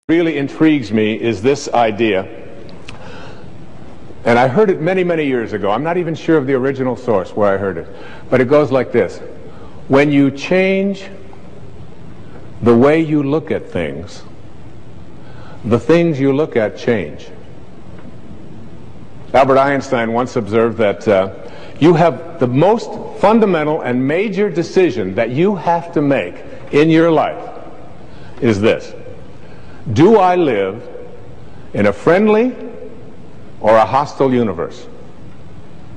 really intrigues me is this idea, and I heard it many, many years ago. I'm not even sure of the original source where I heard it, but it goes like this. When you change the way you look at things, the things you look at change. Albert Einstein once observed that you have the most fundamental and major decision that you have to make in your life is this: do I live in a friendly or a hostile universe?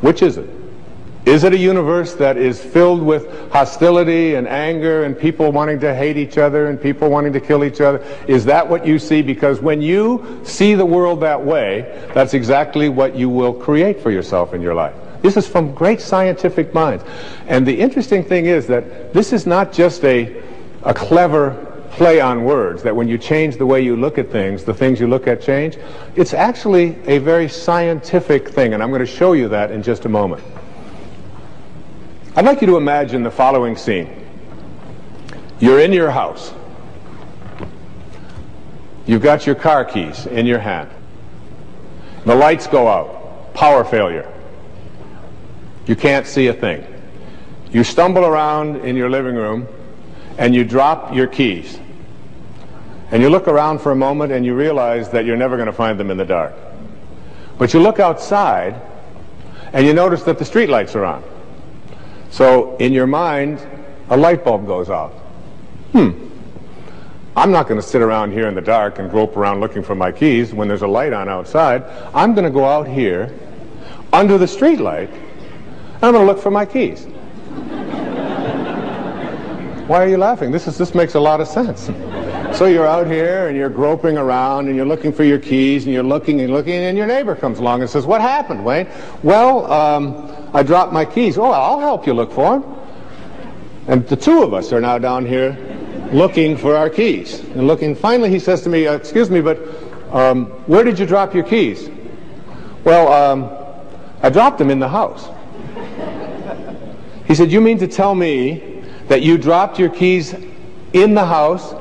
Which is it? Is it a universe that is filled with hostility and anger and people wanting to hate each other and people wanting to kill each other? Is that what you see? Because when you see the world that way, that's exactly what you will create for yourself in your life. This is from great scientific minds. And the interesting thing is that this is not just a clever play on words, that when you change the way you look at things, the things you look at change. It's actually a very scientific thing, and I'm going to show you that in just a moment. I'd like you to imagine the following scene. You're in your house. You've got your car keys in your hand. The lights go out. Power failure. You can't see a thing. You stumble around in your living room and you drop your keys. And you look around for a moment and you realize that you're never going to find them in the dark. But you look outside and you notice that the street lights are on. So in your mind, a light bulb goes off. I'm not going to sit around here in the dark and grope around looking for my keys when there's a light on outside. I'm going to go out here under the street light and I'm going to look for my keys. Why are you laughing? This makes a lot of sense. So you're out here and you're groping around and you're looking for your keys and you're looking and looking, and your neighbor comes along and says, "What happened, Wayne?" "Well, I dropped my keys." "Oh, I'll help you look for them." And the two of us are now down here looking for our keys and looking. Finally he says to me, "Excuse me, but where did you drop your keys?" "Well, I dropped them in the house." He said, "You mean to tell me that you dropped your keys in the house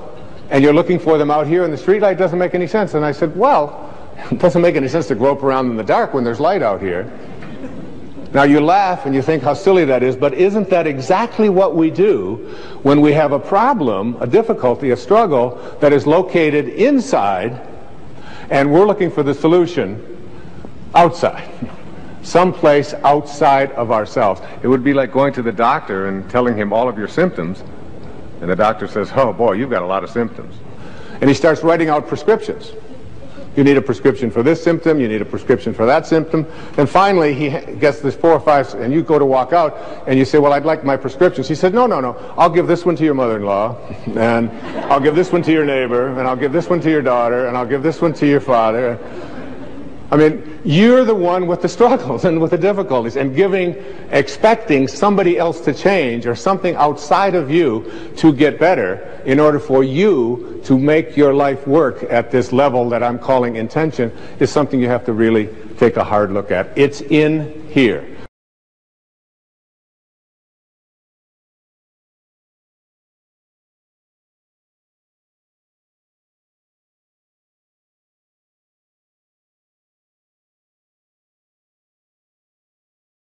and you're looking for them out here in the street light? Doesn't make any sense." And I said, "Well, it doesn't make any sense to grope around in the dark when there's light out here." Now you laugh and you think how silly that is, but isn't that exactly what we do when we have a problem, a difficulty, a struggle that is located inside and we're looking for the solution outside? Someplace outside of ourselves. It would be like going to the doctor and telling him all of your symptoms, and the doctor says, "Oh boy, you've got a lot of symptoms." And he starts writing out prescriptions. You need a prescription for this symptom, you need a prescription for that symptom, and finally he gets this 4 or 5, and you go to walk out and you say, "Well, I'd like my prescriptions." He said, No, I'll give this one to your mother-in-law, and I'll give this one to your neighbor, and I'll give this one to your daughter, and I'll give this one to your father. I mean, you're the one with the struggles and with the difficulties, and expecting somebody else to change or something outside of you to get better in order for you to make your life work at this level that I'm calling intention is something you have to really take a hard look at. It's in here.